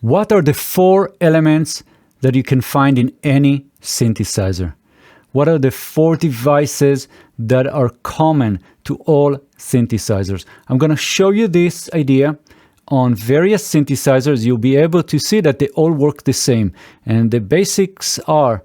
What are the 4 elements that you can find in any synthesizer? What are the 4 devices that are common to all synthesizers? I'm going to show you this idea on various synthesizers. You'll be able to see that they all work the same. And the basics are,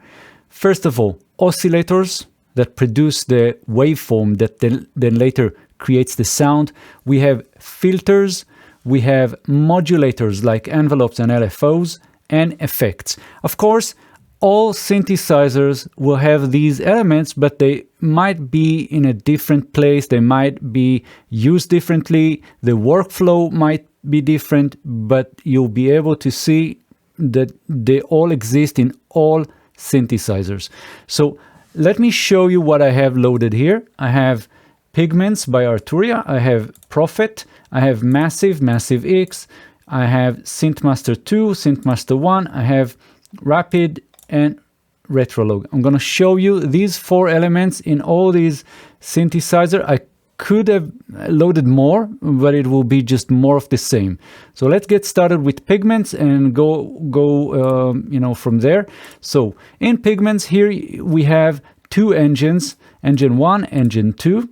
first of all, oscillators that produce the waveform that then later creates the sound. We have filters, we have modulators like envelopes and LFOs, and effects. Of course, all synthesizers will have these elements, but they might be in a different place. They might be used differently. The workflow might be different, but you'll be able to see that they all exist in all synthesizers. So let me show you what I have loaded here. I have Pigments by Arturia. I have Prophet. I have Massive X. I have Synthmaster 2, Synthmaster 1. I have Rapide and Retrologue. I'm going to show you these 4 elements in all these synthesizers. I could have loaded more, but it will be just more of the same. So let's get started with Pigments and go from there. So in Pigments here we have 2 engines, engine 1, engine 2,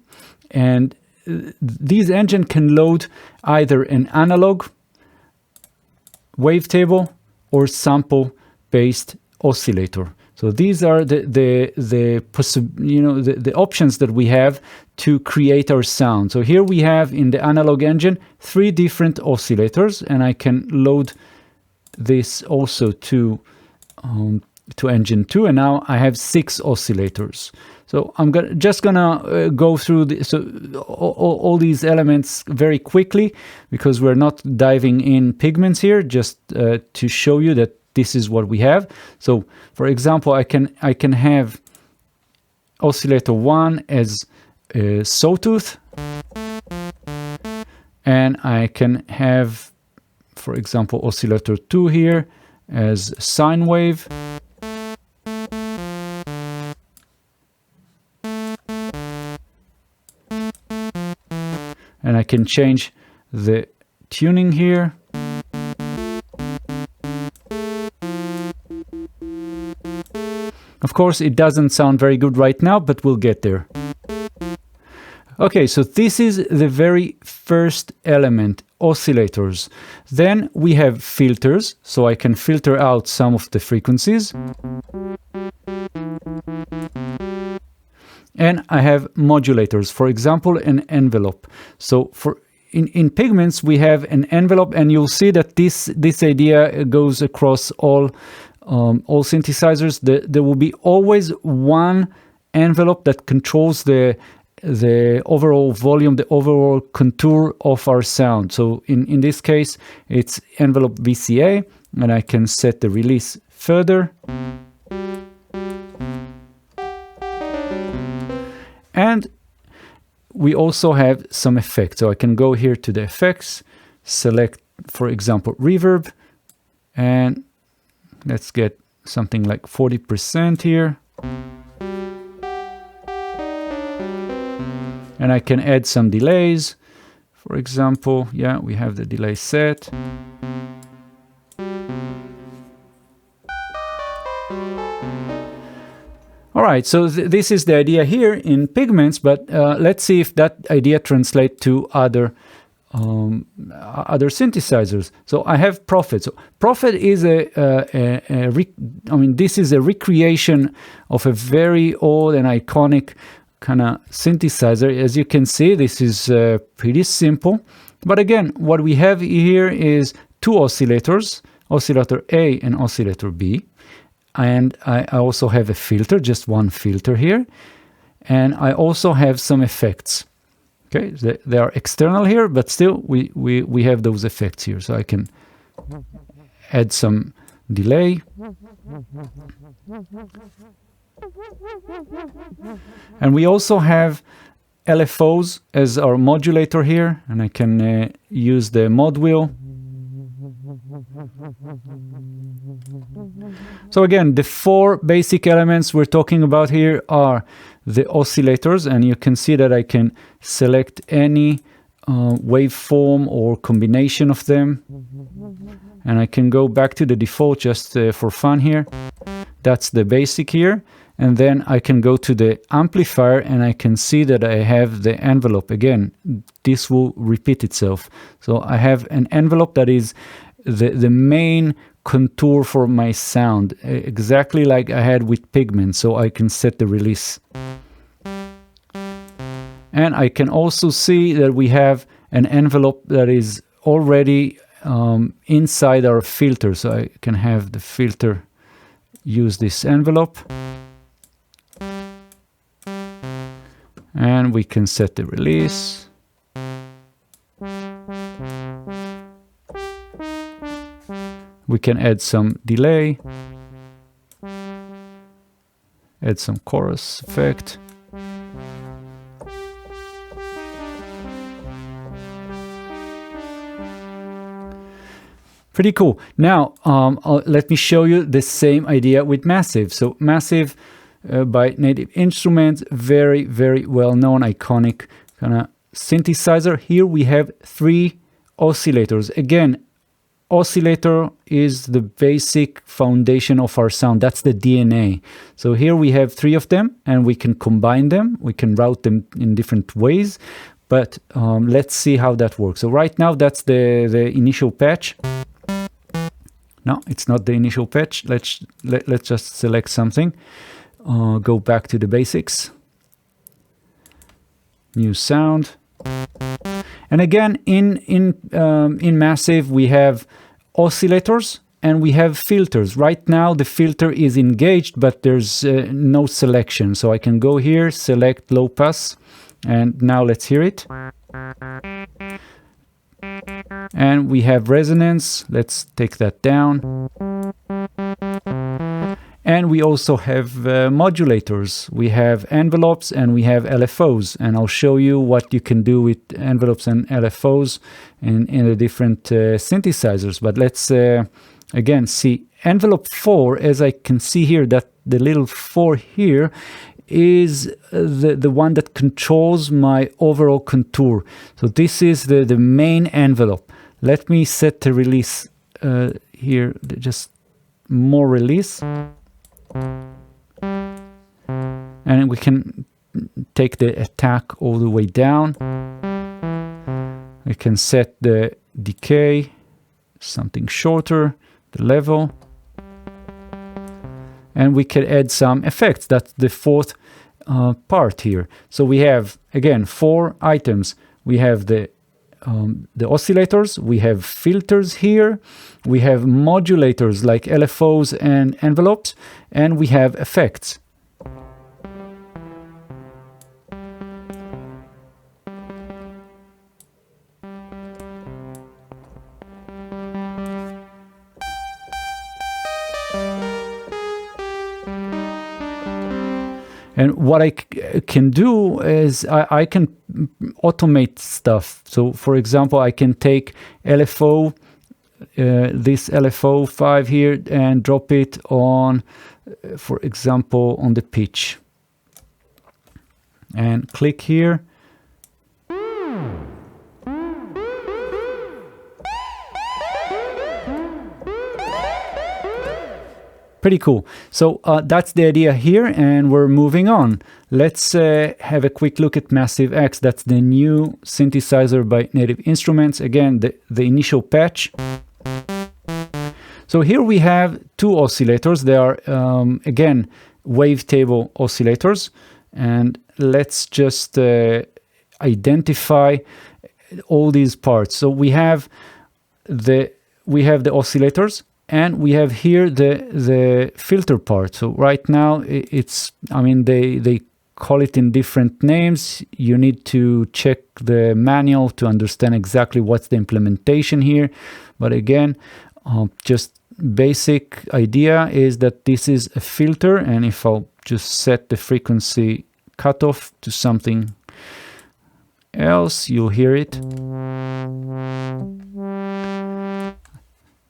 and these engines can load either an analog wavetable or sample-based oscillator. So these are the options that we have to create our sound. So here we have in the analog engine 3 different oscillators, and I can load this also to engine 2, and now I have 6 oscillators. So I'm just gonna go through all these elements very quickly, because we're not diving in Pigments here, just to show you that this is what we have. So for example, I can have oscillator 1 as a sawtooth, and I can have, for example, oscillator 2 here as sine wave. And I can change the tuning here. Of course, it doesn't sound very good right now, but we'll get there. Okay, so this is the very first element, oscillators. Then we have filters, so I can filter out some of the frequencies. And I have modulators, for example, an envelope. So in Pigments, we have an envelope, and you'll see that this idea goes across all synthesizers. There will be always one envelope that controls the overall volume, the overall contour of our sound. So in this case, it's envelope VCA, and I can set the release further. And we also have some effects. So I can go here to the effects, select, for example, reverb, and let's get something like 40% here. And I can add some delays. For example, yeah, we have the delay set. All right, so this is the idea here in Pigments, but let's see if that idea translates to other synthesizers. So I have Prophet. So Prophet is this is a recreation of a very old and iconic kind of synthesizer. As you can see, this is pretty simple. But again, what we have here is 2 oscillators, oscillator A and oscillator B. And I also have a filter, just one filter here. And I also have some effects. Okay, they are external here, but still we have those effects here. So I can add some delay. And we also have LFOs as our modulator here, and I can use the mod wheel. So again, the 4 basic elements we're talking about here are the oscillators, and you can see that I can select any waveform or combination of them. and I can go back to the default just for fun here. That's the basic here. And then I can go to the amplifier and I can see that I have the envelope. Again, this will repeat itself. So I have an envelope that is the main contour for my sound, exactly like I had with Pigments. So I can set the release. And I can also see that we have an envelope that is already inside our filter. So I can have the filter use this envelope. And we can set the release. We can add some delay. Add some chorus effect. Pretty cool. Now, let me show you the same idea with Massive. So Massive by Native Instruments, very, very well-known, iconic kind of synthesizer. Here we have 3 oscillators. Again, oscillator is the basic foundation of our sound. That's the DNA. So here we have 3 of them, and we can combine them. We can route them in different ways. But let's see how that works. So right now, that's the initial patch. No, it's not the initial patch. Let's just select something. Go back to the basics. New sound. And again, in Massive, we have oscillators and we have filters. Right now, the filter is engaged, but there's no selection. So I can go here, select low pass, and now let's hear it. And we have resonance. Let's take that down. And we also have modulators. We have envelopes and we have LFOs. And I'll show you what you can do with envelopes and LFOs in the different synthesizers. But let's again see envelope 4, as I can see here, that the little 4 here is the one that controls my overall contour. So this is the main envelope. Let me set the release here, just more release. And we can take the attack all the way down. We can set the decay, something shorter, the level. And we can add some effects. That's the 4th part here. So we have, again, 4 items. We have the oscillators, we have filters here, we have modulators like LFOs and envelopes, and we have effects. And what I can do is I can automate stuff. So, for example, I can take LFO, this LFO 5 here, and drop it on, for example, on the pitch. And click here. Pretty cool. So that's the idea here, and we're moving on. Let's have a quick look at Massive X. That's the new synthesizer by Native Instruments. Again, the initial patch. So here we have 2 oscillators. They are, again, wavetable oscillators. And let's just identify all these parts. So we have the oscillators. And we have here the filter part. So right now it's, I mean, they call it in different names. You need to check the manual to understand exactly what's the implementation here. But again, just basic idea is that this is a filter. And if I'll just set the frequency cutoff to something else, you'll hear it.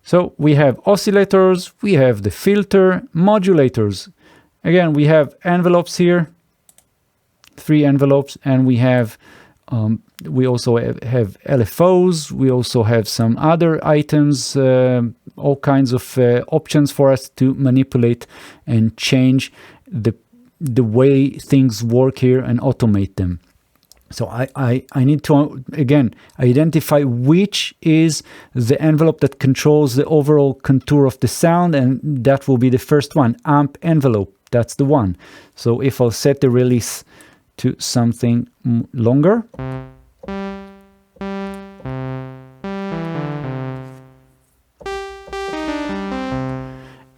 So we have oscillators, we have the filter, modulators. Again, we have envelopes here, 3 envelopes, and we have We also have LFOs. We also have some other items, all kinds of options for us to manipulate and change the way things work here and automate them. So I need to, again, identify which is the envelope that controls the overall contour of the sound, and that will be the first one, amp envelope. That's the one. So if I'll set the release to something longer,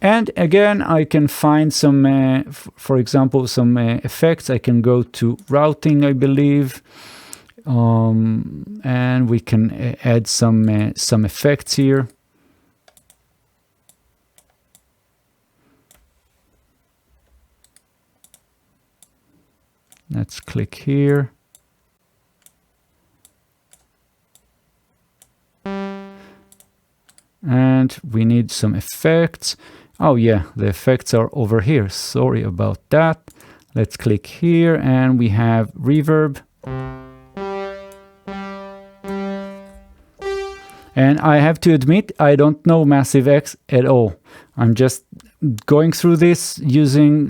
and again, I can find some, for example, some effects. I can go to routing, I believe, and we can add some effects here. Let's click here. And we need some effects. Oh yeah, the effects are over here. Sorry about that. Let's click here and we have reverb. And I have to admit, I don't know Massive X at all. I'm just going through this using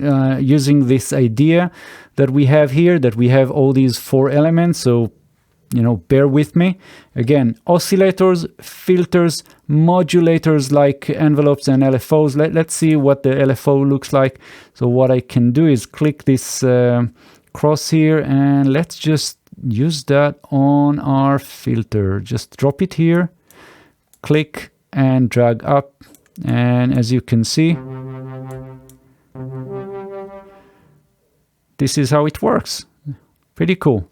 this idea that we have here, that we have all these 4 elements. So, you know, bear with me. Again, oscillators, filters, modulators like envelopes and LFOs. Let's see what the LFO looks like. So what I can do is click this cross here, and let's just use that on our filter. Just drop it here, click and drag up. And as you can see, this is how it works. Pretty cool.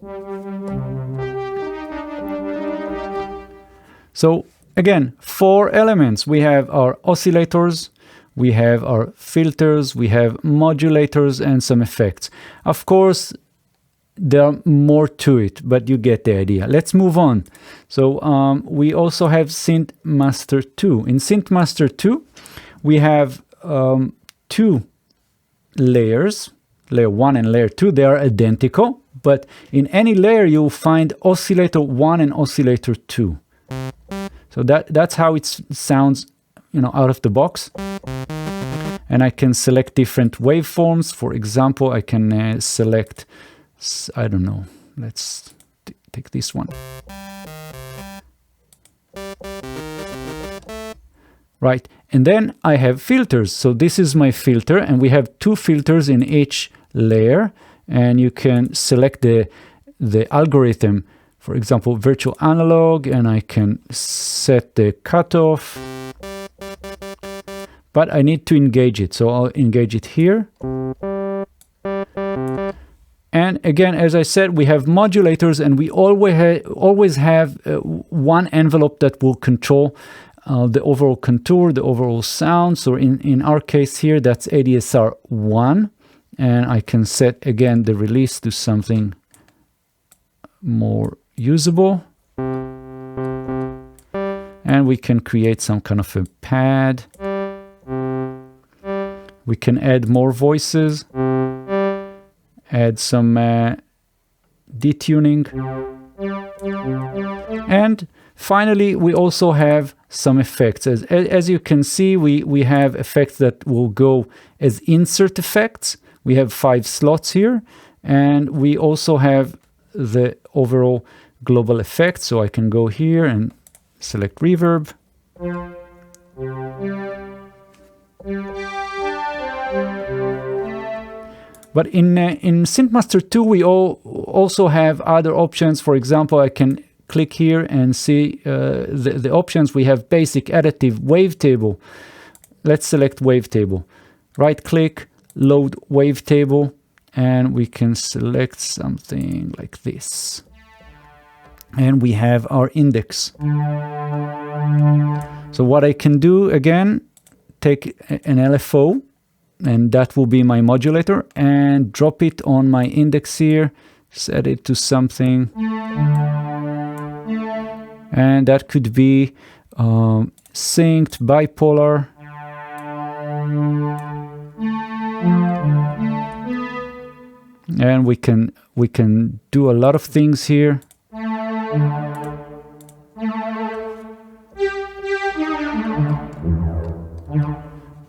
So again, 4 elements. We have our oscillators, we have our filters, we have modulators, and some effects. Of course, there are more to it, but you get the idea. Let's move on. So we also have Synth Master 2. In Synth Master 2, we have 2 layers, layer 1 and layer 2. They are identical, but in any layer you'll find oscillator 1 and oscillator 2. So that's how it sounds, you know, out of the box. And I can select different waveforms. For example, I can select, I don't know, let's take this one. Right, and then I have filters. So this is my filter, and we have 2 filters in each layer, and you can select the algorithm. For example, virtual analog, and I can set the cutoff, but I need to engage it. So I'll engage it here. And again, as I said, we have modulators, and we always have one envelope that will control the overall contour, the overall sound. So in our case here, that's ADSR 1. And I can set, again, the release to something more usable. And we can create some kind of a pad. We can add more voices, add some detuning. And finally, we also have some effects. As you can see, we have effects that will go as insert effects. We have 5 slots here. And we also have the overall global effect. So I can go here and select reverb. But in SynthMaster 2, we also have other options. For example, I can click here and see the options. We have basic, additive, wavetable. Let's select wavetable. Right click, load wavetable, and we can select something like this. And we have our index. So what I can do, again, take an LFO, and that will be my modulator, and drop it on my index here, set it to something. And that could be synced, bipolar. And we can do a lot of things here.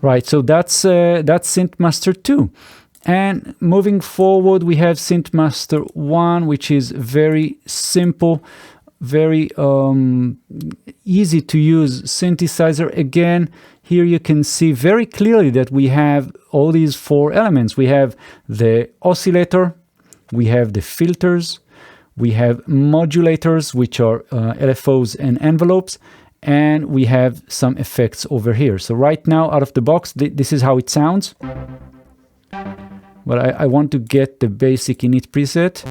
Right, so that's Synth Master 2. And moving forward, we have Synth Master 1, which is very simple, very easy to use synthesizer. Again, here you can see very clearly that we have all these four elements. We have the oscillator, we have the filters, we have modulators, which are LFOs and envelopes, and we have some effects over here. So right now, out of the box, this is how it sounds. But I want to get the basic init preset.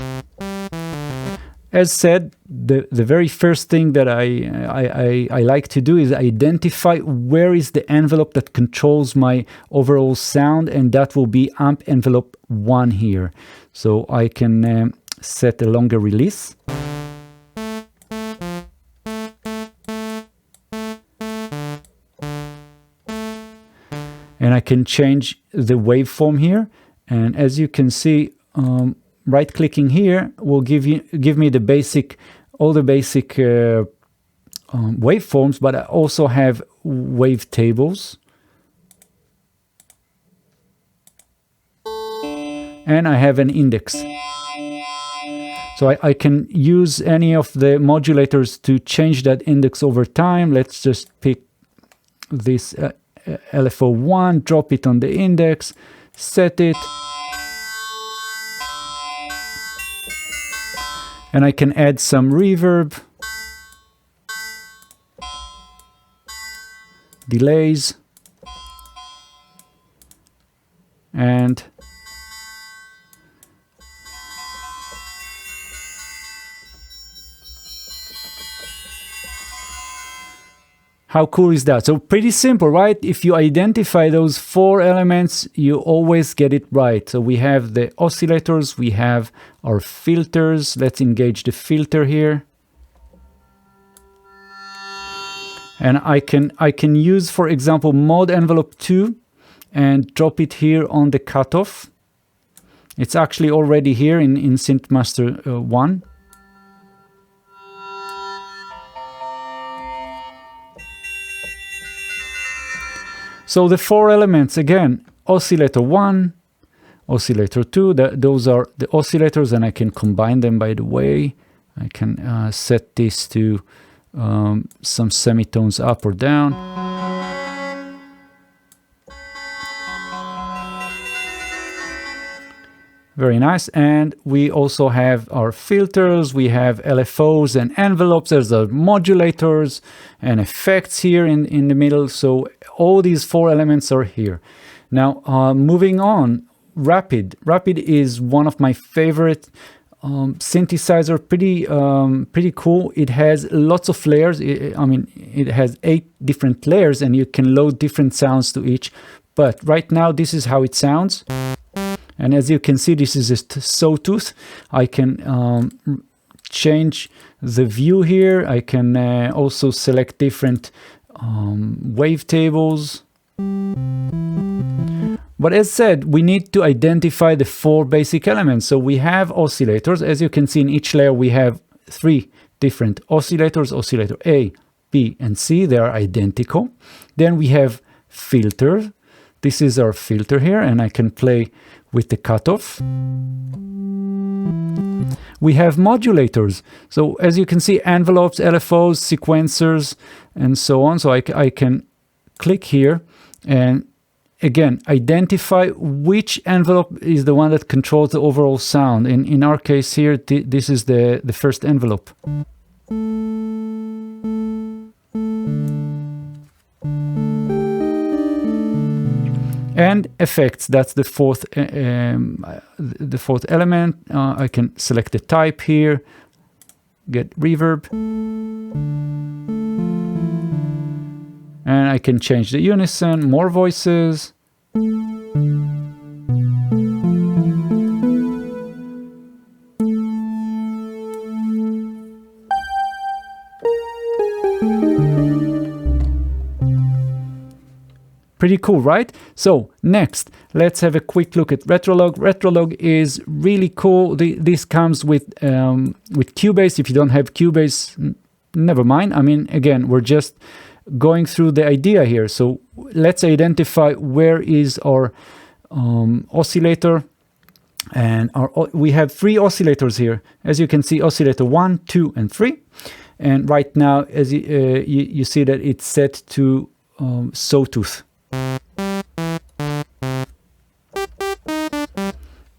As said, the very first thing that I like to do is identify where is the envelope that controls my overall sound, and that will be amp envelope 1 here. So I can set a longer release. And I can change the waveform here. And as you can see, right-clicking here will give me the basic, all the basic waveforms, but I also have wave tables. And I have an index. So I can use any of the modulators to change that index over time. Let's just pick this LFO1, drop it on the index, set it. And I can add some reverb, delays, and how cool is that? So pretty simple, right? If you identify those four elements, you always get it right. So we have the oscillators, we have our filters. Let's engage the filter here. And I can use, for example, mod envelope 2 and drop it here on the cutoff. It's actually already here in Synth Master 1. So the four elements, again, oscillator 1, oscillator 2, those are the oscillators, and I can combine them, by the way. I can set this to some semitones up or down. Very nice. And we also have our filters, we have LFOs and envelopes, there's the modulators and effects here in the middle. So all these four elements are here. Now, moving on, Rapide. Rapide is one of my favorite synthesizer, pretty cool. It has lots of layers. It has 8 different layers, and you can load different sounds to each. But right now, this is how it sounds. And as you can see, this is a sawtooth. I can change the view here. I can also select different wavetables. But as said, we need to identify the 4 basic elements. So we have oscillators. As you can see, in each layer, we have 3 different oscillators, oscillator A, B, and C. They are identical. Then we have filter. This is our filter here, and I can play with the cutoff. We have modulators. So as you can see, envelopes, LFOs, sequencers, and so on. So I can click here and again identify which envelope is the one that controls the overall sound. In our case here, this is the first envelope. And effects, that's the fourth element. I can select the type here, get reverb. And I can change the unison, more voices. Pretty cool, right? So next, let's have a quick look at Retrologue. Retrologue is really cool. This comes with Cubase. If you don't have Cubase, never mind. I mean, again, we're just going through the idea here. So let's identify where is our oscillator. And we have 3 oscillators here. As you can see, oscillator 1, 2, and 3. And right now, as you see that it's set to sawtooth.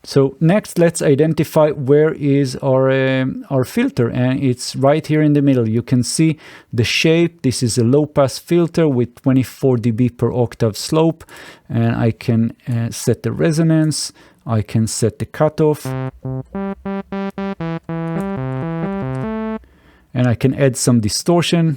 So next, let's identify where is our filter, and it's right here in the middle. You can see the shape. This is a low-pass filter with 24 dB per octave slope, and I can set the resonance. I can set the cutoff, and I can add some distortion.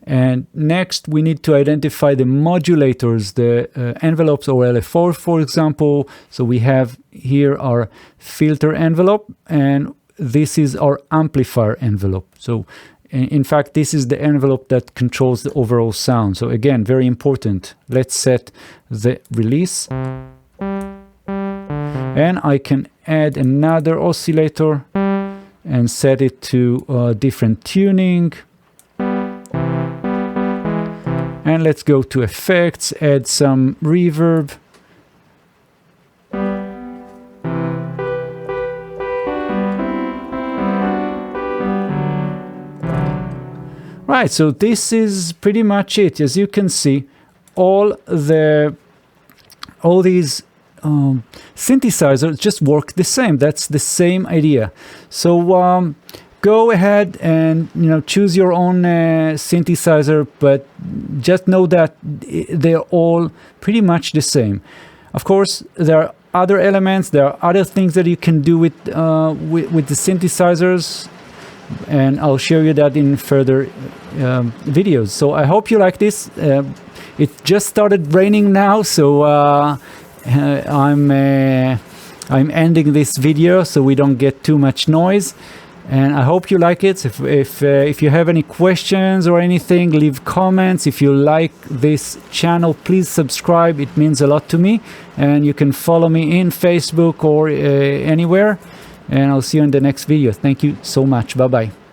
And next, we need to identify the modulators, the envelopes or LFO, for example. So we have here our filter envelope, and this is our amplifier envelope. So in fact, this is the envelope that controls the overall sound. So again, very important. Let's set the release. And I can add another oscillator and set it to different tuning. And let's go to effects, add some reverb. Right, so this is pretty much it. As you can see, all these synthesizers just work the same. That's the same idea. So go ahead and choose your own synthesizer, but just know that they're all pretty much the same. Of course, there are other elements, there are other things that you can do with the synthesizers, and I'll show you that in further videos. So I hope you like this. It just started raining now, so I'm ending this video so we don't get too much noise. And I hope you like it. If you have any questions or anything, leave comments. If you like this channel, please subscribe. It means a lot to me. And you can follow me in Facebook or anywhere. And I'll see you in the next video. Thank you so much. Bye-bye.